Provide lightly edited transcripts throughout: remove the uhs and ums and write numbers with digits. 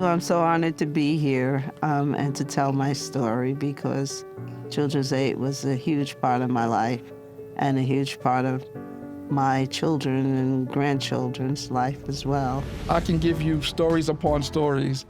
Well, I'm so honored to be here and to tell my story because Children's Aid was a huge part of my life and a huge part of my children and grandchildren's life as well. I can give you stories upon stories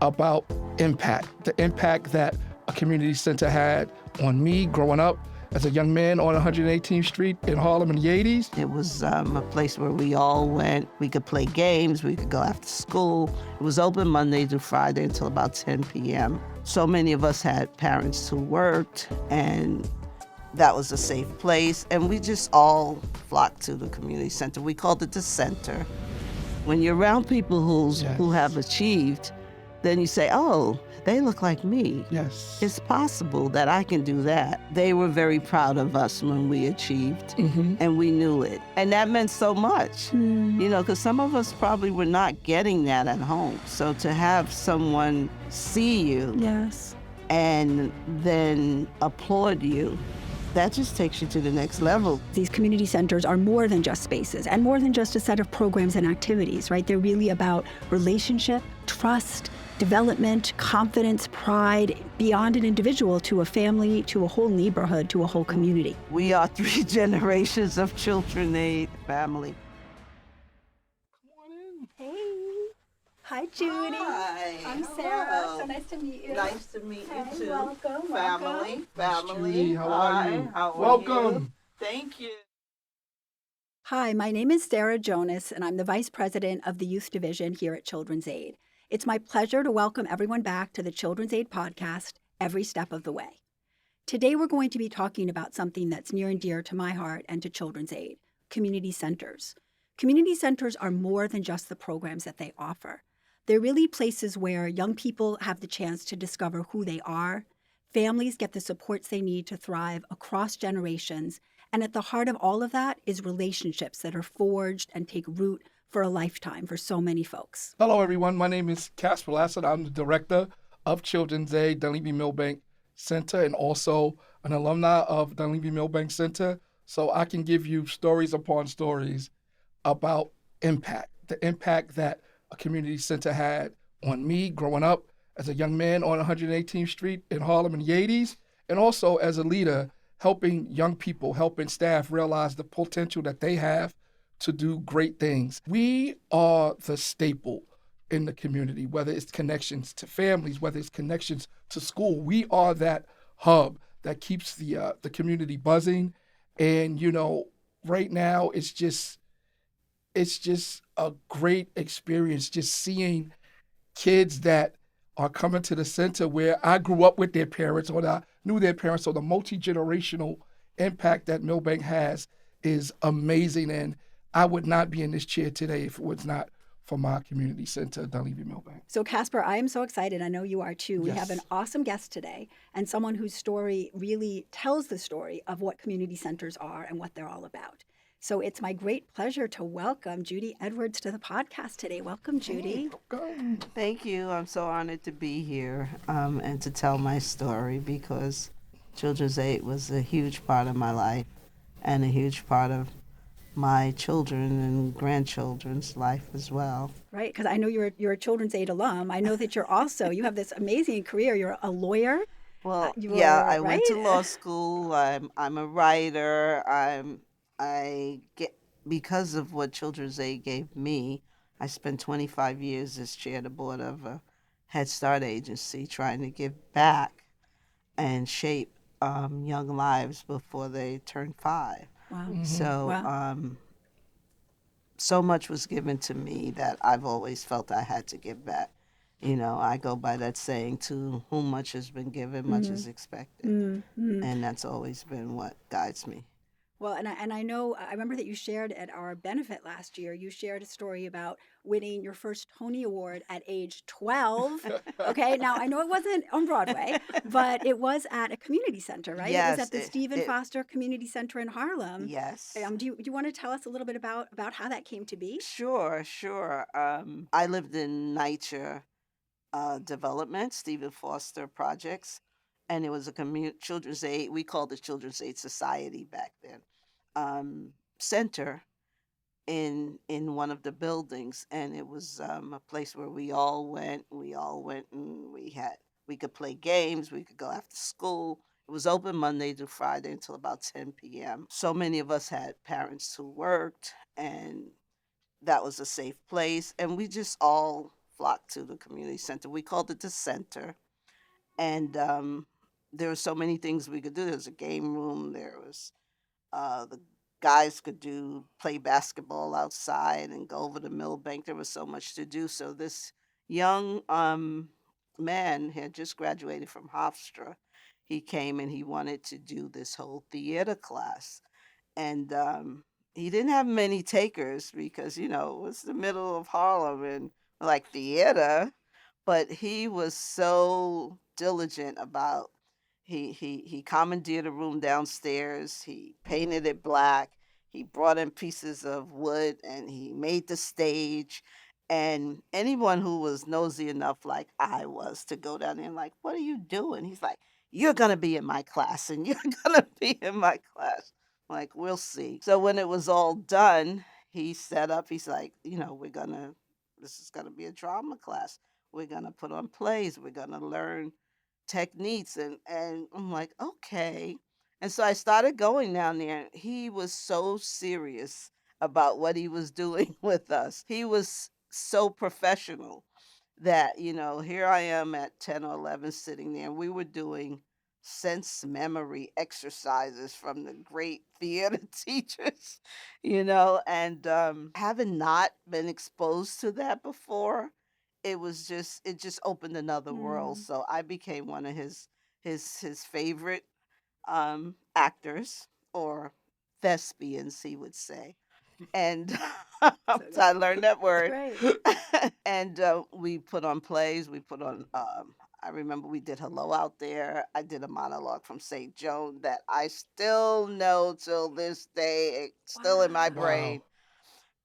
about impact, the impact that a community center had on me growing up as a young man on 118th Street in Harlem in the 80s. It was a place where we all went. We could play games, we could go after school. It was open Monday through Friday until about 10 p.m. So many of us had parents who worked, and that was a safe place. And we just all flocked to the community center. We called it the center. When you're around people who have achieved, then you say, oh, they look like me. Yes. It's possible that I can do that. They were very proud of us when we achieved, and we knew it. And that meant so much, because some of us probably were not getting that at home. So to have someone see you and then applaud you, that just takes you to the next level. These community centers are more than just spaces and more than just a set of programs and activities, right? They're really about relationship, trust, development, confidence, pride, beyond an individual to a family, to a whole neighborhood, to a whole community. We are 3 generations of Children's Aid family. Hey. Hi, Judy. Hi. I'm Sarah. Hello. So nice to meet you. Nice to meet you Hey, too. welcome, Family. Judy, how are you? How are Welcome. you? Thank you. Hi, my name is Sarah Jonas, and I'm the Vice President of the Youth Division here at Children's Aid. It's my pleasure to welcome everyone back to the Children's Aid podcast, Every Step of the Way. Today, we're going to be talking about something that's near and dear to my heart and to Children's Aid, community centers. Community centers are more than just the programs that they offer. They're really places where young people have the chance to discover who they are, families get the supports they need to thrive across generations, and at the heart of all of that is relationships that are forged and take root for a lifetime for so many folks. Hello, everyone. My name is Casper, Lassiter. I'm the director of Children's Aid, Dunleavy Milbank Center, and also an alumna of Dunleavy Milbank Center. So I can give you stories upon stories about impact, the impact that a community center had on me growing up as a young man on 118th Street in Harlem in the 80s, and also as a leader helping young people, helping staff realize the potential that they have to do great things. We are the staple in the community, whether it's connections to families, whether it's connections to school. We are that hub that keeps the community buzzing. And, right now it's just a great experience just seeing kids that are coming to the center where I grew up with their parents or I knew their parents. So the multi-generational impact that Milbank has is amazing. And I would not be in this chair today if it was not for my community center, Dunleavy Milbank. So Casper, I am so excited. I know you are too. We Yes. have an awesome guest today and someone whose story really tells the story of what community centers are and what they're all about. So it's my great pleasure to welcome Judy Edwards to the podcast today. Welcome, Judy. Welcome. Thank you. I'm so honored to be here and to tell my story because Children's Aid was a huge part of my life and a huge part of my children and grandchildren's life as well. Right, because I know you're a Children's Aid alum. I know that you have this amazing career. You're a lawyer. Well, You yeah, were, I went to right? law school. I'm a writer. Because of what Children's Aid gave me, I spent 25 years as chair of the board of a Head Start agency trying to give back and shape young lives before they turn 5. Wow. So, Wow. so much was given to me that I've always felt I had to give back. I go by that saying, to whom much has been given, much is expected. And that's always been what guides me. Well, and I know, I remember that you shared at our benefit last year, you shared a story about winning your first Tony Award at age 12. Okay, now I know it wasn't on Broadway, but it was at a community center, right? Yes, it was at the Stephen Foster Community Center in Harlem. Yes. Do you want to tell us a little bit about how that came to be? Sure. I lived in NYCHA development, Stephen Foster Projects, and it was a Children's Aid, we called it Children's Aid Society back then, center in one of the buildings, and it was a place where we all went. We all went, and we could play games. We could go after school. It was open Monday through Friday until about 10 p.m. So many of us had parents who worked, and that was a safe place. And we just all flocked to the community center. We called it the center, and there were so many things we could do. There was a game room. There was the guys could play basketball outside and go over to Millbank. There was so much to do. So this young man had just graduated from Hofstra. He came and he wanted to do this whole theater class, and he didn't have many takers because it was the middle of Harlem and like theater, but he was so diligent about he commandeered a room downstairs. He painted it black. He brought in pieces of wood and he made the stage. And anyone who was nosy enough, like I was, to go down there and like, what are you doing? He's like, you're gonna be in my class, and you're gonna be in my class. I'm like, we'll see. So when it was all done, he set up. He's like, this is gonna be a drama class. We're gonna put on plays. We're gonna learn techniques, and I'm like, okay. And so I started going down there. He was so serious about what he was doing with us. He was so professional that, here I am at 10 or 11 sitting there, and we were doing sense memory exercises from the great theater teachers, and having not been exposed to that before, it just opened another world. Mm. So I became one of his favorite actors, or thespians, he would say. And so I learned that word. Great. And we put on plays. We put on. I remember we did Hello Out There. I did a monologue from St. Joan that I still know till this day. It's still in my Wow. brain. Wow.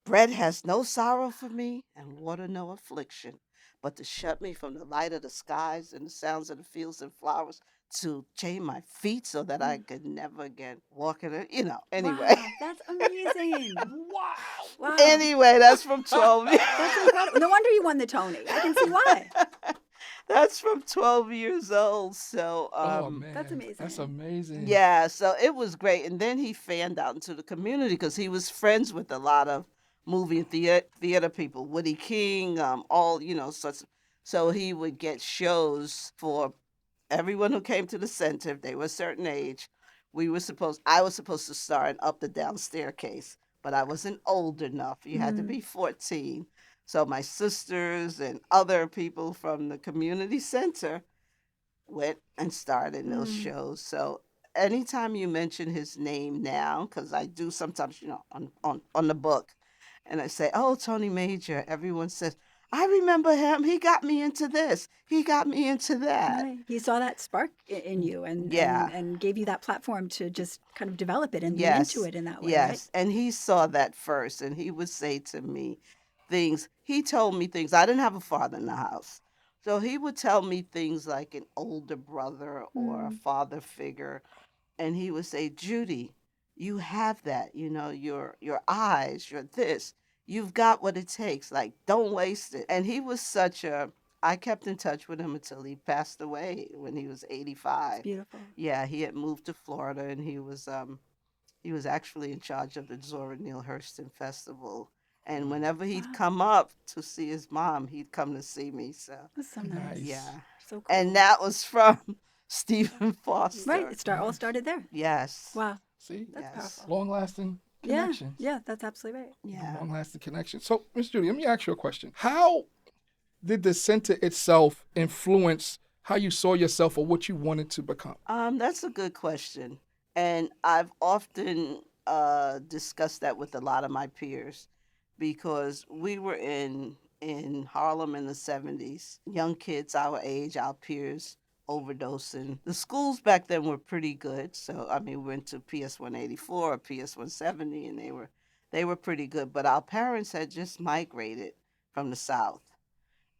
Bread has no sorrow for me, and water no affliction, but to shut me from the light of the skies and the sounds of the fields and flowers, to chain my feet so that I Mm. could never again walk in it. Anyway. Wow, that's amazing. Wow. Wow. Anyway, that's from 12 years. That's incredible. No wonder you won the Tony. I can see why. That's from 12 years old. So, Oh man, That's that's amazing. amazing. yeah, so it was great. And then he fanned out into the community because he was friends with a lot of movie and theater people, Woody King, all, such. So he would get shows for everyone who came to the center. If they were a certain age, I was supposed to star in Up the Down Staircase, but I wasn't old enough. You had to Mm. be 14. So my sisters and other people from the community center went and starred in those Mm. shows. So anytime you mention his name now, because I do sometimes, on the book, and I say, "Oh, Tony Major," everyone says, "I remember him. He got me into this. He got me into that." Right. He saw that spark in you and, Yeah. and gave you that platform to just kind of develop it and lean into Yes. it in that way, right? Yes. And he saw that first, and he would say to me things. He told me things. I didn't have a father in the house. So he would tell me things like an older brother or a Mm. father figure, and he would say, "Judy, you have that. Your eyes, your this. You've got what it takes. Like, don't waste it." And he was such a. I kept in touch with him until he passed away when he was It's 85. beautiful. Yeah, he had moved to Florida, and he was actually in charge of the Zora Neale Hurston Festival. And whenever he'd Wow. come up to see his mom, he'd come to see me. So That's so Nice. nice. yeah, So cool. and that was from Stephen Foster. Right. It all started there. Yes. Wow. See, That's Yes. powerful. long-lasting Yeah. connections. Yeah, that's absolutely right. Yeah. Long-lasting connection. So, Miss Judy, let me ask you a question. How did the center itself influence how you saw yourself or what you wanted to become? That's a good question, and I've often discussed that with a lot of my peers, because we were in Harlem in the 70s, young kids our age, our peers, overdosing. The schools back then were pretty good, so I mean, we went to PS 184 or PS 170, and they were pretty good. But our parents had just migrated from the South,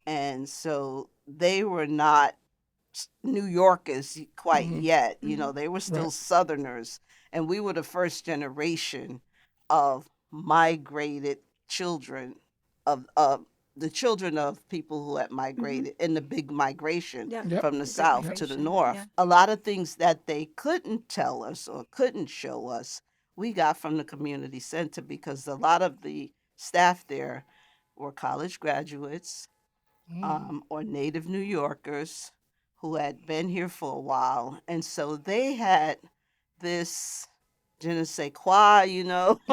and so they were not New Yorkers quite Mhm. yet. Mhm. They were still Right. Southerners, and we were the first generation of migrated children of the children of people who had migrated in the big migration Yeah. Yep. from the The Great south to the Migration. north. Yeah. A lot of things that they couldn't tell us or couldn't show us, we got from the community center because a lot of the staff there were college graduates or native New Yorkers who had been here for a while. And so they had this je ne sais quoi,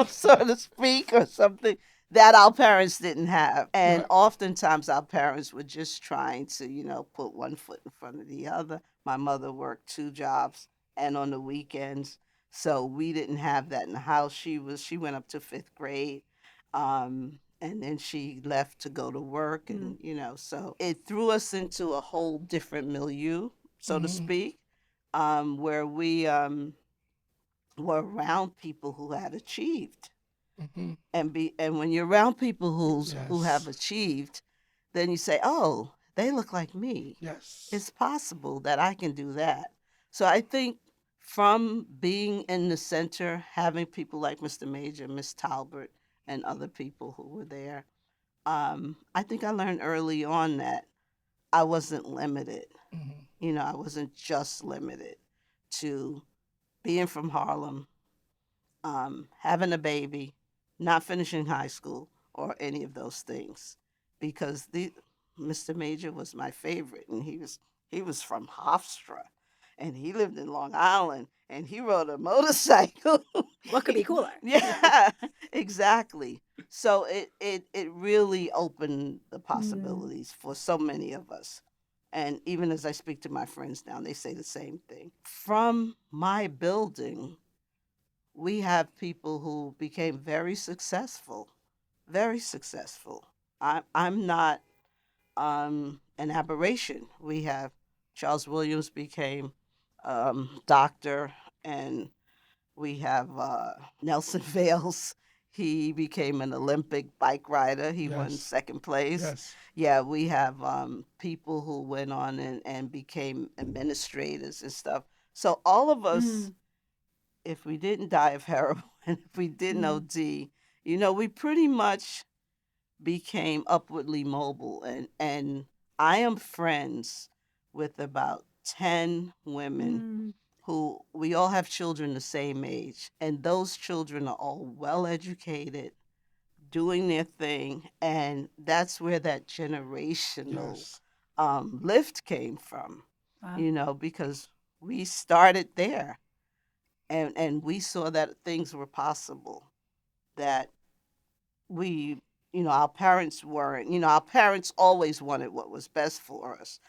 so to speak, or something that our parents didn't have. And Right. oftentimes our parents were just trying to, put one foot in front of the other. My mother worked two jobs and on the weekends. So we didn't have that in the house. She went up to fifth grade. And then she left to go to work and so it threw us into a whole different milieu, so to Mm-hmm. speak, where we were around people who had achieved Mm-hmm. and when you're around people who have Yes. achieved, then you say, oh, they look like me. Yes. It's possible that I can do that. So I think from being in the center, having people like Mr. Major, Miss Talbert, and other people who were there, I think I learned early on that I wasn't limited. Mm-hmm. I wasn't just limited to being from Harlem, having a baby, not finishing high school, or any of those things, because the Mr. Major was my favorite, and he was from Hofstra, and he lived in Long Island, and he rode a motorcycle. What could be cooler? Yeah, exactly. So it really opened the Mm. possibilities for so many of us. And even as I speak to my friends now, they say the same thing. From my building, we have people who became very successful, very successful. I'm not an aberration. We have Charles Williams became doctor, and we have Nelson Vales. He became an Olympic bike rider. He won Yes. second place. Yes. Yeah, we have people who went on and became administrators and stuff. So all of us, Mm. if we didn't die of heroin, if we didn't Mm. OD, we pretty much became upwardly mobile. And I am friends with about 10 women Mm. who we all have children the same age. And those children are all well educated, doing their thing. And that's where that generational Yes. lift came from, Wow. because we started there and we saw that things were possible, that we our parents weren't, our parents always wanted what was best for us,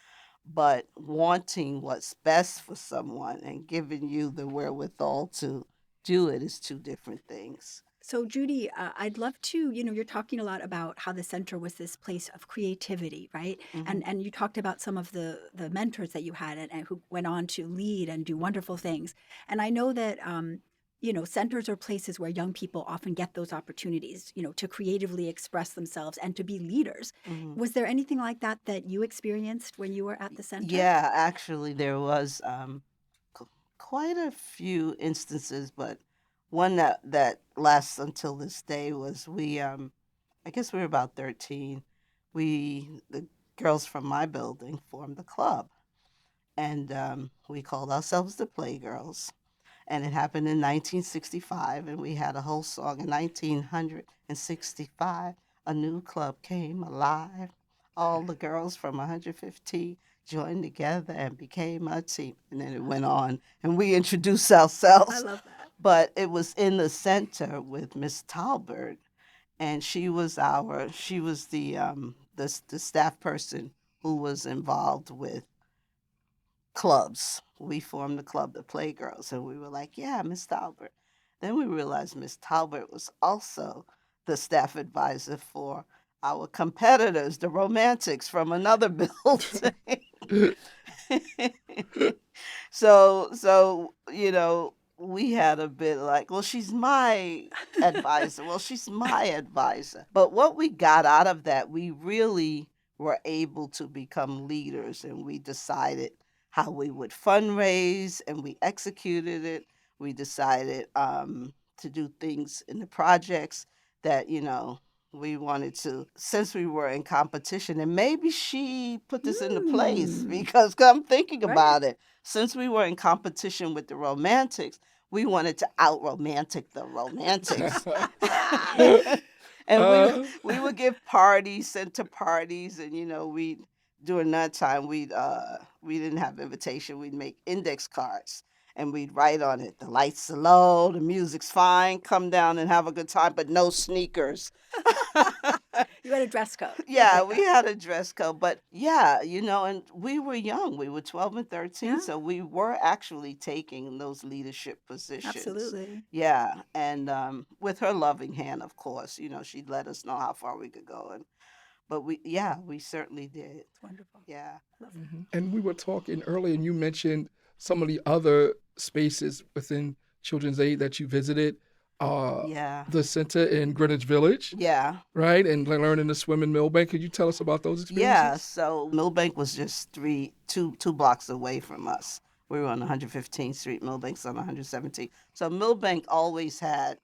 but wanting what's best for someone and giving you the wherewithal to do it is two different things. So, Judy, I'd love to, you're talking a lot about how the center was this place of creativity, right? Hmm. And you talked about some of the mentors that you had and who went on to lead and do wonderful things. And I know that, centers are places where young people often get those opportunities, to creatively express themselves and to be leaders. Hmm. Was there anything like that that you experienced when you were at the center? Yeah, actually, there was qu- quite a few instances, but one that lasts until this day was I guess we were about 13. The girls from my building formed a club, and we called ourselves the Playgirls. And it happened in 1965, and we had a whole song in 1965. A new club came alive. All the girls from 115 joined together and became a team. And then it went on, and we introduced I ourselves. love that. But it was in the center with Miss Talbert, and she was the staff person who was involved with clubs. We formed the club, the Playgirls, and we were like, yeah, Miss Talbert. Then we realized Miss Talbert was also the staff advisor for our competitors, the Romantics from another building. So we had a bit like, well, she's my advisor. Well, she's my advisor. But what we got out of that, we really were able to become leaders, and we decided how we would fundraise, and we executed it. We decided to do things in the projects. that, we wanted to, since we were in competition, and maybe she put this into place because I'm thinking about it. Since we were in competition with the romantics, we wanted to out romantic the romantics. And we would give parties, center parties, and we during that time we didn't have invitation. We'd make index cards and we'd write on it, the lights are low, the music's fine, come down and have a good time, but no sneakers. You had a dress code. Yeah, we had a dress code, but yeah, and we were young. We were 12 and 13, Yeah. so we were actually taking those leadership positions. Absolutely. Yeah, and with her loving hand, of course, she'd let us know how far we could go, but we certainly did. It's wonderful. Yeah. Love that. And we were talking earlier, and you mentioned some of the other spaces within Children's Aid that you visited. Yeah. The center in Greenwich Village, Yeah. right? And learning to swim in Millbank. Could you tell us about those experiences? Yeah, so Millbank was just two blocks away from us. We were on 115th Street, Millbank's on 117th. So Millbank always had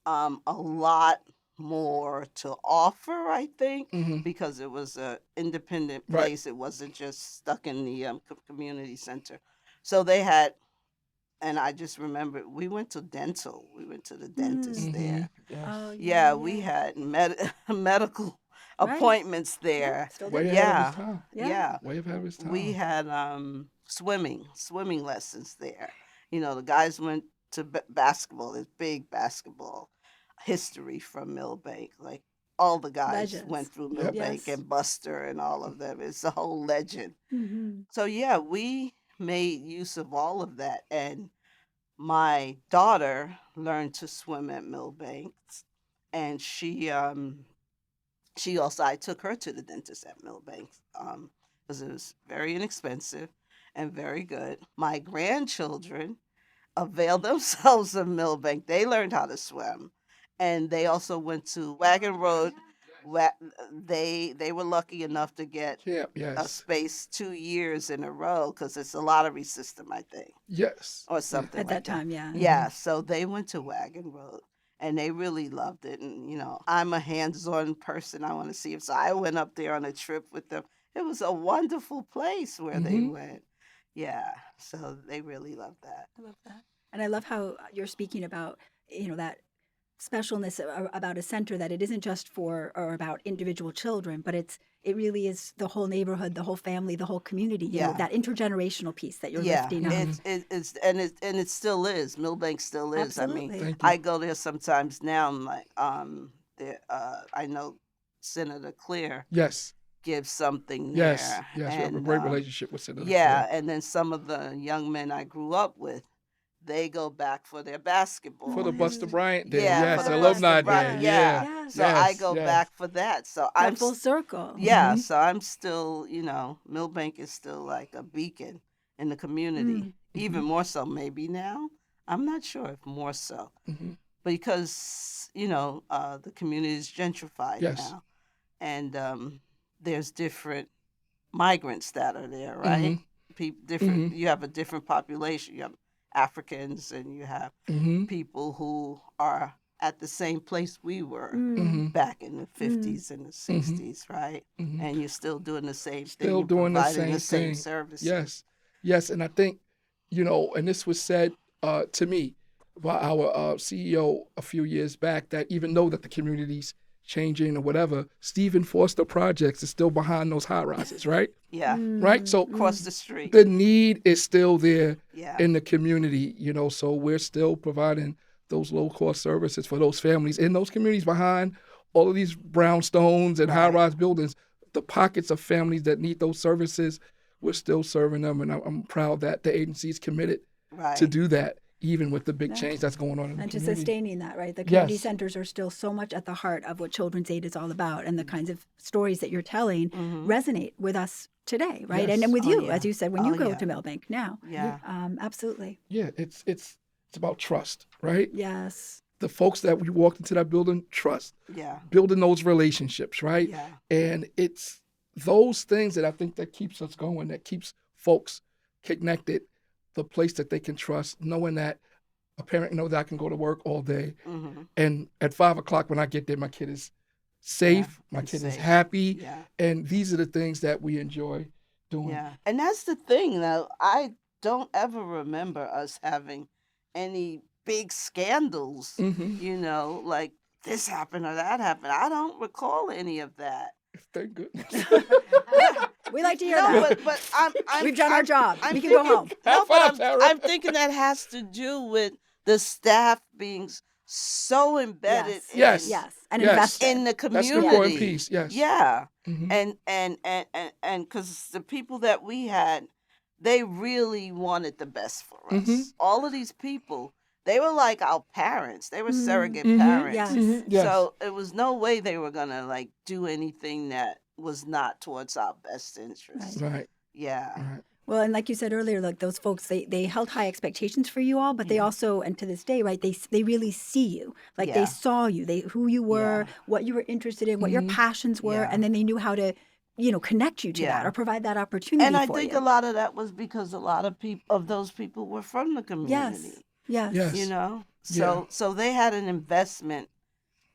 a lot more to offer, I think, because it was an independent place. It wasn't just stuck in the community center. So they had, and I just remember we went to dental. We went to the dentist there. Yes. Oh, Yeah, we had medical appointments there. Still Way do. ahead of his time. Yeah. Way ahead of his time. We had swimming lessons there. The guys went to basketball. There's big basketball history from Millbank. Like all the guys Legends. went through Yep. Millbank and Buster and all of them. It's a whole legend. Mm-hmm. So yeah, we made use of all of that. And my daughter learned to swim at Millbank, and she also, I took her to the dentist at Millbank because it was very inexpensive and very good. My grandchildren availed themselves of Millbank. They learned how to swim, and they also went to Wagon Road. They were lucky enough to get Yeah, a yes. space 2 years in a row because it's a lottery system, I think, Yes. or something At like that time, yeah. Yeah, so they went to Wagon Road and they really loved it. And, I'm a hands-on person. I want to see it. So I went up there on a trip with them. It was a wonderful place where they went. Yeah, so they really loved that. I love that. And I love how you're speaking about, that specialness about a center, that it isn't just for or about individual children, but it really is the whole neighborhood, the whole family, the whole community. You know, that intergenerational piece that you're lifting up. And it still is. Millbank still is. Absolutely. I mean, Thank you. I go there sometimes now. I'm like, I know Senator Claire Yes. gives something Yes. there. Yes. We have a and, great relationship with Senator. Yeah, and then some of the young men I grew up with, they go back for their basketball. For the Buster Bryant Day. Yeah, yes. for the Alumni Buster Day. Bryant, Yeah. yeah. So I go back for that. So I'm That full circle. Yeah, so I'm still, Millbank is still like a beacon in the community. Even more so maybe now. I'm not sure if more so. Because, the community is gentrified now. And there's different migrants that are there, right? Different. You have a different population. You have Africans and you have people who are at the same place we were back in the 50s and the 60s, right? And you're still doing the same thing. Still You're doing the providing same the same thing. services. Yes. Yes. And I think, and this was said to me by our CEO a few years back, that even though that the community's changing or whatever, Stephen Foster Projects is still behind those high rises, right? Yeah. Right? So Across the street. the need is still there Yeah. in the community, so we're still providing those low-cost services for those families in those communities behind all of these brownstones and high-rise buildings. The pockets of families that need those services, we're still serving them, and I'm proud that the agency is committed to do that, even with the big change that's going on in the And to community. sustaining that, right? The community Yes. centers are still so much at the heart of what Children's Aid is all about, and the kinds of stories that you're telling resonate with us today, right? Yes. And with Oh, you, yeah. as you said, when Oh, you go yeah. to Millbank now. Yeah. Absolutely. Yeah, it's about trust, right? Yes. The folks that we walked into that building, trust. Yeah. Building those relationships, right? Yeah. And it's those things that I think that keeps us going, that keeps folks connected, the place that they can trust, knowing that a parent know that I can go to work all day. Mm-hmm. And at 5 o'clock when I get there, my kid is safe, my and kid is safe. happy. Yeah. And these are the things that we enjoy doing. Yeah. And that's the thing, though. I don't ever remember us having any big scandals, Mm-hmm. you know, like this happened or that happened. I don't recall any of that. Thank goodness. We like to hear No, that. but I'm We've done our job. I'm We can go thinking- home. No, High but five, Tara. I'm thinking that has to do with the staff being so embedded Yes. Yes. And Yes. invested. in the That's community. an important piece, yes. Yeah. Mm-hmm. And because the people that we had, they really wanted the best for us. Mm-hmm. All of these people, they were like our parents. They were surrogate Mhm. parents. Yes. Mm-hmm. Yes. So it was no way they were gonna like do anything that was not towards our best interest. Right. Yeah. Right. Well, and like you said earlier, like those folks, they held high expectations for you all, but they also, and to this day, right, they really see you. Like they Yeah. saw you, who you were, what you were interested in, what your passions were, Yeah. and then they knew how to, connect you to that Yeah. or provide that opportunity And I for think you. a lot of that was because a lot of those people were from the community. Yes. Yes. You know? Yeah. So they had an investment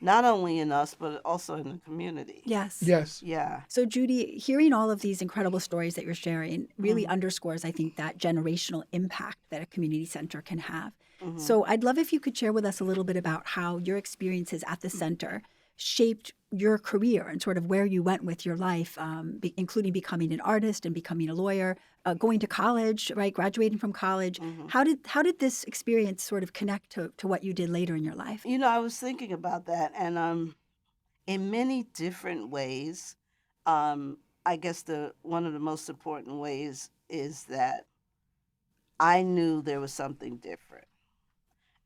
not only in us but also in the community. Yes. Yes. Yeah. So, Judy, hearing all of these incredible stories that you're sharing really underscores, I think, that generational impact that a community center can have. Mm-hmm. So, I'd love if you could share with us a little bit about how your experiences at the center shaped your career and sort of where you went with your life, including becoming an artist and becoming a lawyer, going to college, right, graduating from college. Mm-hmm. How did this experience sort of connect to what you did later in your life? You know, I was thinking about that, and in many different ways, I guess one of the most important ways is that I knew there was something different,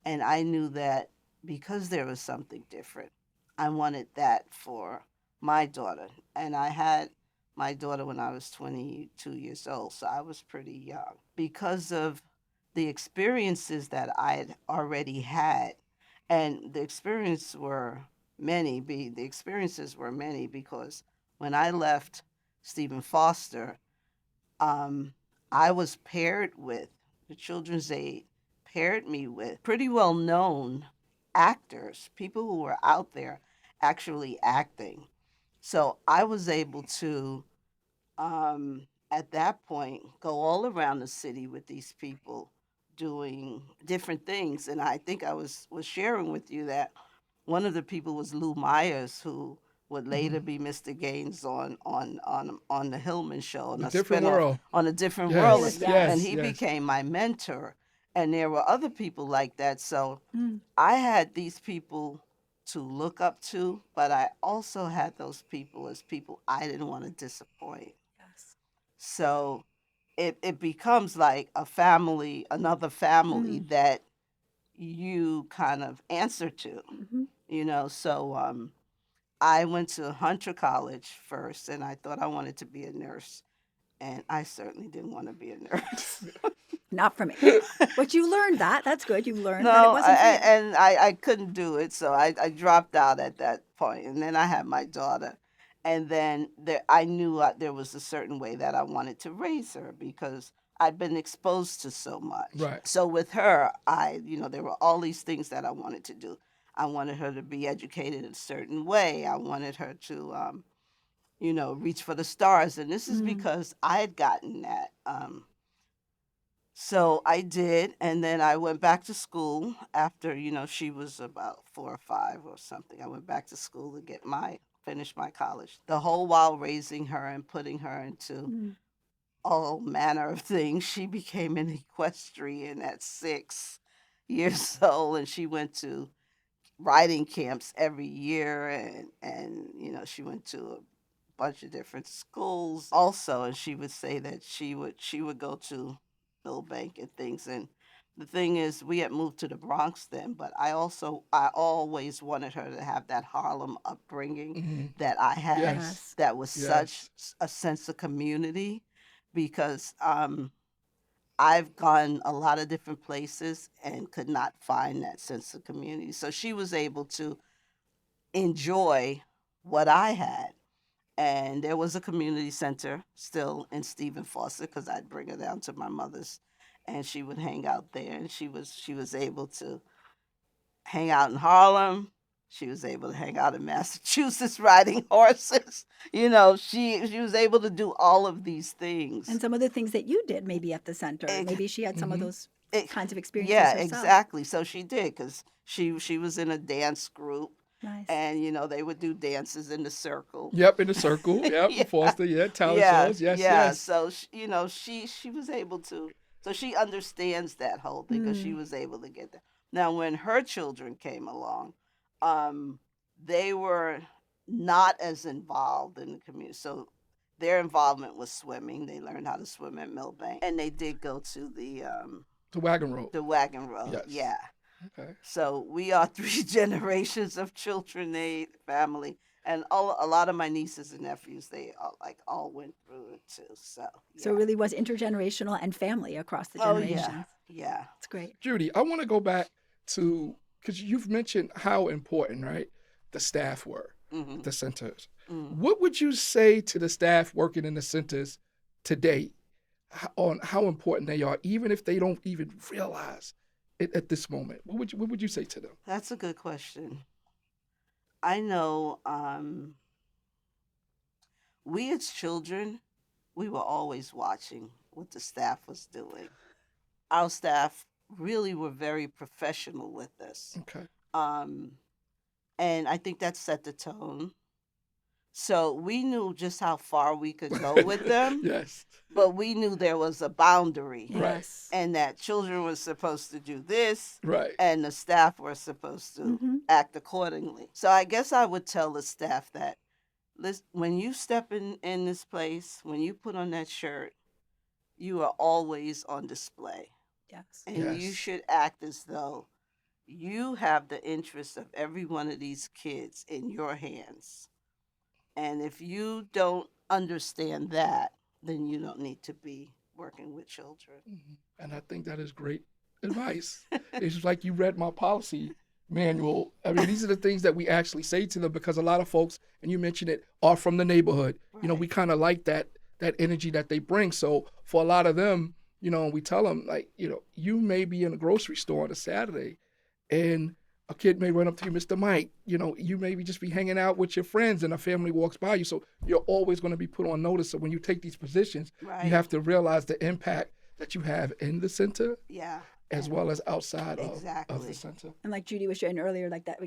and I knew that because there was something different, I wanted that for my daughter, and I had my daughter when I was 22 years old, so I was pretty young. Because of the experiences that I had already had, and the experiences were many because when I left Stephen Foster, I was paired with the Children's Aid, paired me with pretty well known actors, people who were out there actually acting. So I was able to, at that point, go all around the city with these people doing different things. And I think I was sharing with you that one of the people was Lou Myers, who would later be Mr. Gaines on the Hillman show, on A a Different spinoff, World. on A Different Yes, World, yes, and he yes. became my mentor. And there were other people like that. So I had these people to look up to, but I also had those people as people I didn't want to disappoint. Yes. So it becomes like a family, another family that you kind of answer to, you know. So I went to Hunter College first, and I thought I wanted to be a nurse, and I certainly didn't want to be a nurse. Not for me. But you learned that. That's good. You learned that it No, wasn't for you. and I couldn't do it, so I dropped out at that point, and then I had my daughter, and then I knew there was a certain way that I wanted to raise her because I'd been exposed to so much. Right. So with her, there were all these things that I wanted to do. I wanted her to be educated a certain way. I wanted her to, reach for the stars, and this is because I had gotten that. So I did, and then I went back to school after, she was about 4 or 5 or something. I went back to school to finish my college. The whole while raising her and putting her into all manner of things. She became an equestrian at 6 years old, and she went to riding camps every year, and she went to a bunch of different schools also, and she would say that she would go to Millbank and things. And the thing is, we had moved to the Bronx then, but I always wanted her to have that Harlem upbringing that I had. Yes. That was Yes. such a sense of community, because I've gone a lot of different places and could not find that sense of community. So she was able to enjoy what I had. And there was a community center still in Stephen Foster, because I'd bring her down to my mother's. and she would hang out there. And she was able to hang out in Harlem. She was able to hang out in Massachusetts riding horses. You know, she was able to do all of these things. And some of the things that you did maybe at the center. Maybe she had some of those kinds of experiences herself. Exactly. So she did, because she was in a dance group. Nice. And, you know, they would do dances in the circle. Yep, in the circle. Yep, Foster, talent shows. Yes. So, you know, she was able to. So she understands that whole thing, because she was able to get that. Now, when her children came along, they were not as involved in the community. So their involvement was swimming. They learned how to swim at Millbank. And they did go to the Wagon Road. The Wagon Road, Yes. yeah. Okay. So we are 3 generations of Children's Aid family. And a lot of my nieces and nephews, they all went through it too. So, yeah. So it really was intergenerational and family across the generations. Oh, yeah. It's great. Judy, I want to go back to, because you've mentioned how important, right, the staff were, the centers. What would you say to the staff working in the centers today on how important they are, even if they don't even realize it at this moment? What would you say to them? That's a good question. I know we as children, we were always watching what the staff was doing. Our staff really were very professional with this. Okay. And I think that set the tone. So we knew just how far we could go with them. Yes. But we knew there was a boundary. Yes. And that children were supposed to do this. Right. And the staff were supposed to act accordingly. So I guess I would tell the staff that, listen, when you step in this place, when you put on that shirt, you are always on display. Yes. And you should act as though you have the interests of every one of these kids in your hands. And if you don't understand that, then you don't need to be working with children. And I think that is great advice. It's like you read my policy manual. I mean, these are the things that we actually say to them, because a lot of folks, and you mentioned it, are from the neighborhood. Right. You know, we kind of like that energy that they bring. So for a lot of them, you know, we tell them, like, you know, you may be in a grocery store on a Saturday and a kid may run up to you, Mr. Mike, you know, you maybe just be hanging out with your friends and a family walks by you. So you're always going to be put on notice. So when you take these positions, you have to realize the impact that you have in the center, as well as outside of the center. And like Judy was sharing earlier, like that,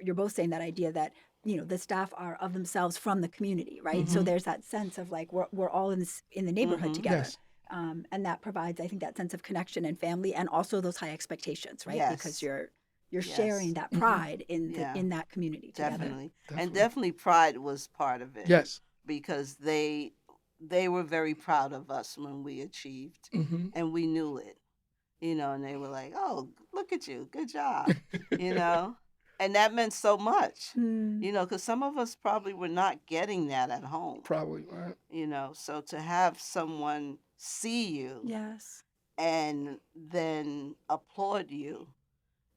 you're both saying that idea that, you know, the staff are of themselves from the community, right? So there's that sense of like, we're all in the neighborhood together. Yes. And that provides, I think, that sense of connection and family, and also those high expectations, right? Yes. Because you're sharing that pride in that community together. Definitely. And definitely pride was part of it. Yes. Because they were very proud of us when we achieved, and we knew it, you know, and they were like, oh, look at you, good job, you know, and that meant so much, you know, because some of us probably were not getting that at home. Probably, right. You know, so to have someone see you and then applaud you,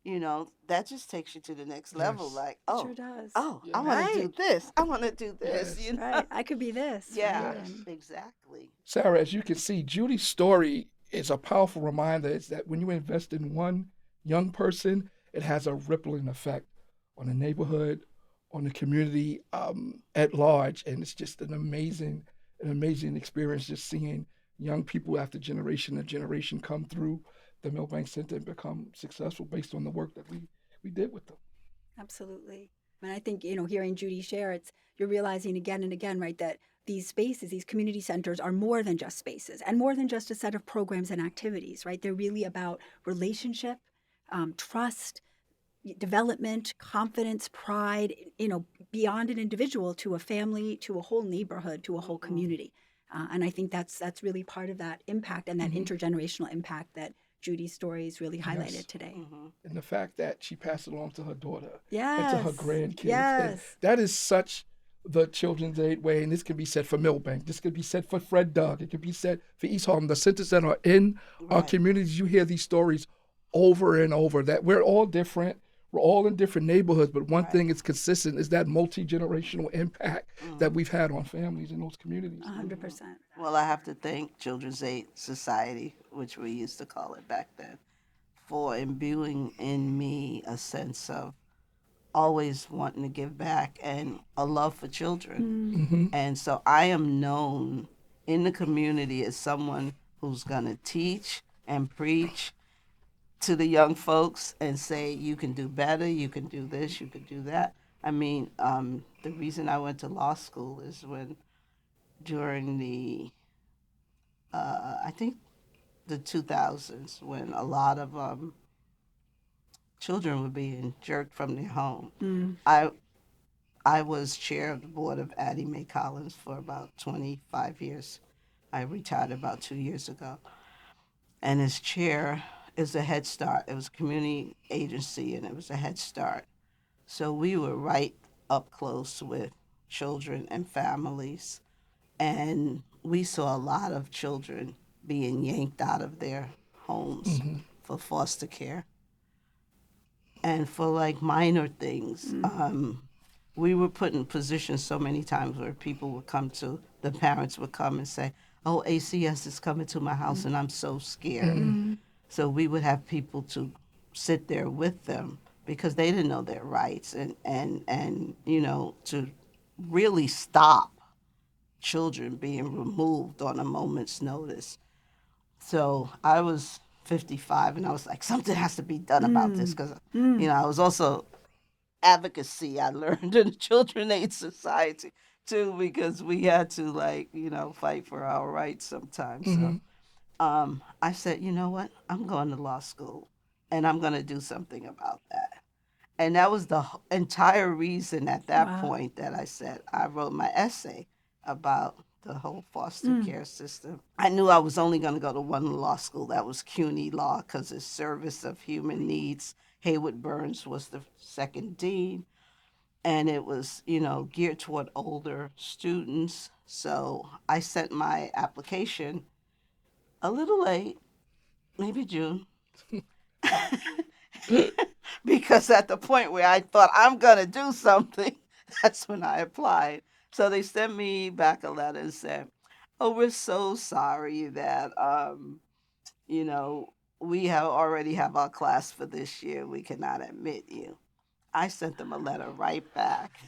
you know, that just takes you to the next level. Yes. Like, It sure does. I want to do this. I want to do this. Yes. You know? Right. I could be this. Yeah, Right. exactly. Sarah, as you can see, Judy's story is a powerful reminder. It's that when you invest in one young person, it has a rippling effect on the neighborhood, on the community at large. And it's just an amazing experience just seeing young people after generation and generation come through the Millbank Center and become successful based on the work that we did with them. Absolutely. And I think, you know, hearing Judy share, you're realizing again and again, right, that these spaces, these community centers are more than just spaces and more than just a set of programs and activities, right? They're really about relationship, trust, development, confidence, pride, you know, beyond an individual to a family, to a whole neighborhood, to a whole community. And I think that's really part of that impact and that intergenerational impact that Judy's stories really highlighted today. And the fact that she passed it along to her daughter Yes. and to her grandkids. Yes. And that is such the Children's Aid way. And this can be said for Millbank. This could be said for Fred Doug. It could be said for East Harlem. The centers that are in our communities, you hear these stories over and over, that we're all different. We're all in different neighborhoods, but one Right. thing is consistent is that multi-generational impact that we've had on families in those communities. 100%. Well, I have to thank Children's Aid Society, which we used to call it back then, for imbuing in me a sense of always wanting to give back and a love for children. Hmm. And so I am known in the community as someone who's going to teach and preach to the young folks and say, you can do better, you can do this, you can do that. I mean, the reason I went to law school is when during the, I think the 2000s, when a lot of children were being jerked from their home. I I was chair of the board of Addie Mae Collins for about 25 years. I retired about 2 years ago. And as chair is a Head Start. It was a community agency and it was a Head Start. So we were right up close with children and families. And we saw a lot of children being yanked out of their homes for foster care and for like minor things. We were put in positions so many times where people would come to, the parents would come and say, oh, ACS is coming to my house and I'm so scared. So we would have people to sit there with them because they didn't know their rights and you know, to really stop children being removed on a moment's notice. So I was 55 and I was like, something has to be done about this because, you know, I was also advocacy I learned in the Children's Aid Society too because we had to like, you know, fight for our rights sometimes. So I said, you know what? I'm going to law school and I'm going to do something about that. And that was the entire reason at that point that I said I wrote my essay about the whole foster care system. I knew I was only going to go to one law school. That was CUNY Law because it's Service of Human Needs. Haywood Burns was the second dean. And it was, you know, geared toward older students. So I sent my application a little late, maybe June. Because at the point where I thought I'm going to do something, that's when I applied. So they sent me back a letter and said, oh, we're so sorry that, you know, we have already have our class for this year. We cannot admit you. I sent them a letter right back.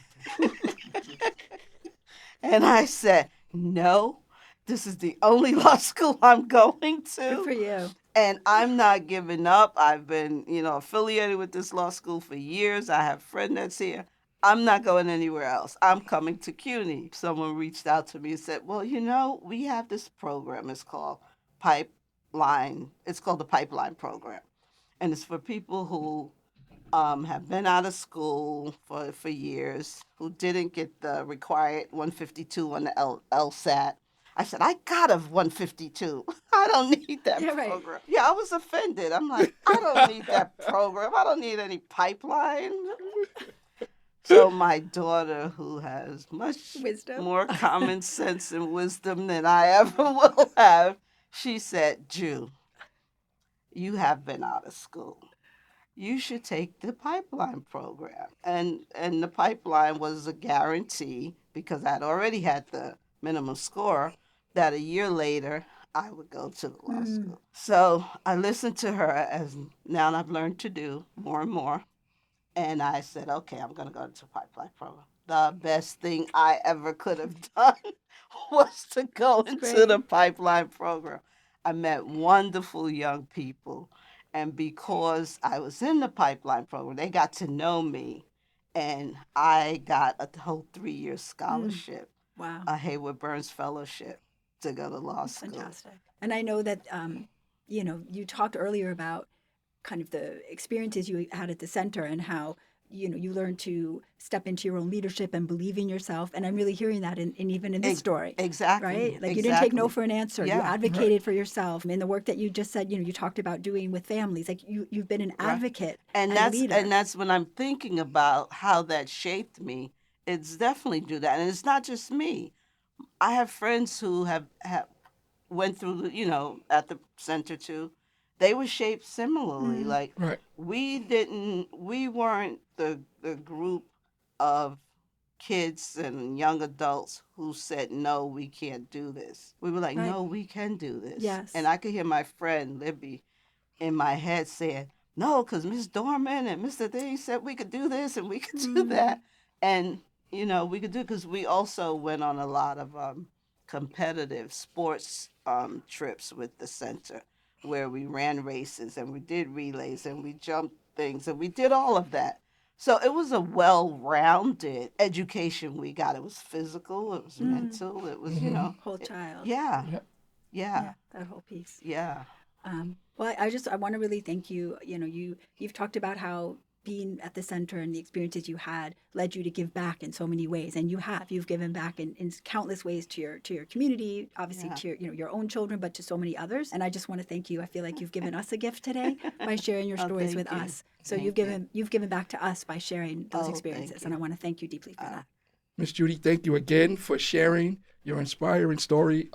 And I said, no, this is the only law school I'm going to. Good for you. And I'm not giving up. I've been, you know, affiliated with this law school for years. I have a friend that's here. I'm not going anywhere else. I'm coming to CUNY. Someone reached out to me and said, well, you know, we have this program. It's called Pipeline. It's called the Pipeline Program. And it's for people who have been out of school for years, who didn't get the required 152 on the LSAT. I said, I got a 152. I don't need that program. Yeah, I was offended. I'm like, I don't need that program. I don't need any pipeline. So my daughter, who has much more common sense and wisdom than I ever will have, she said, Ju, you have been out of school. You should take the pipeline program. And the pipeline was a guarantee because I'd already had the minimum score that a year later I would go to the law school. So I listened to her as now I've learned to do more and more. And I said, okay, I'm going to go to the pipeline program. The best thing I ever could have done was to go into the pipeline program. I met wonderful young people. And because I was in the pipeline program, they got to know me. And I got a whole 3-year scholarship, a Haywood Burns Fellowship to go to law school. Fantastic. And I know that, you know, you talked earlier about kind of the experiences you had at the center and how, you know, you learned to step into your own leadership and believe in yourself. And I'm really hearing that in even in this story. Exactly. Right? Like you didn't take no for an answer. You advocated for yourself. In the work that you just said, you know, you talked about doing with families. Like you've been an advocate and leader. And that's when I'm thinking about how that shaped me. It's definitely do that. And it's not just me. I have friends who have went through, you know, at the center too. they were shaped similarly. Like Right. we weren't the group of kids and young adults who said, no, we can't do this. We were like, Right. no, we can do this. Yes. And I could hear my friend Libby in my head saying, no, because Miss Dorman and Mr. Thing said we could do this and we could do that. And, you know, we could do it because we also went on a lot of competitive sports trips with the center where we ran races and we did relays and we jumped things and we did all of that. So it was a well-rounded education we got. It was physical, it was mental, it was, you know. Whole child. Yeah. Yeah. Yeah. That whole piece. Yeah. Well, I want to really thank you. You know, you've talked about how being at the center and the experiences you had led you to give back in so many ways, and you've given back in countless ways to your community, obviously to your own children, but to so many others. And I just want to thank you. I feel like you've given us a gift today by sharing your stories with us. So you've given back to us by sharing those experiences, and I want to thank you deeply for that. Miss Judy, thank you again for sharing your inspiring story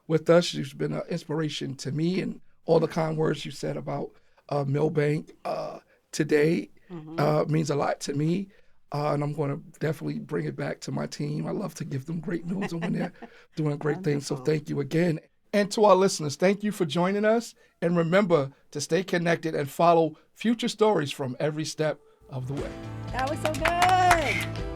with us. You've been an inspiration to me, and all the kind words you said about Milbank today means a lot to me. And I'm going to definitely bring it back to my team. I love to give them great news when they're doing great things. So thank you again. And to our listeners, thank you for joining us. And remember to stay connected and follow future stories from every step of the way. That was so good.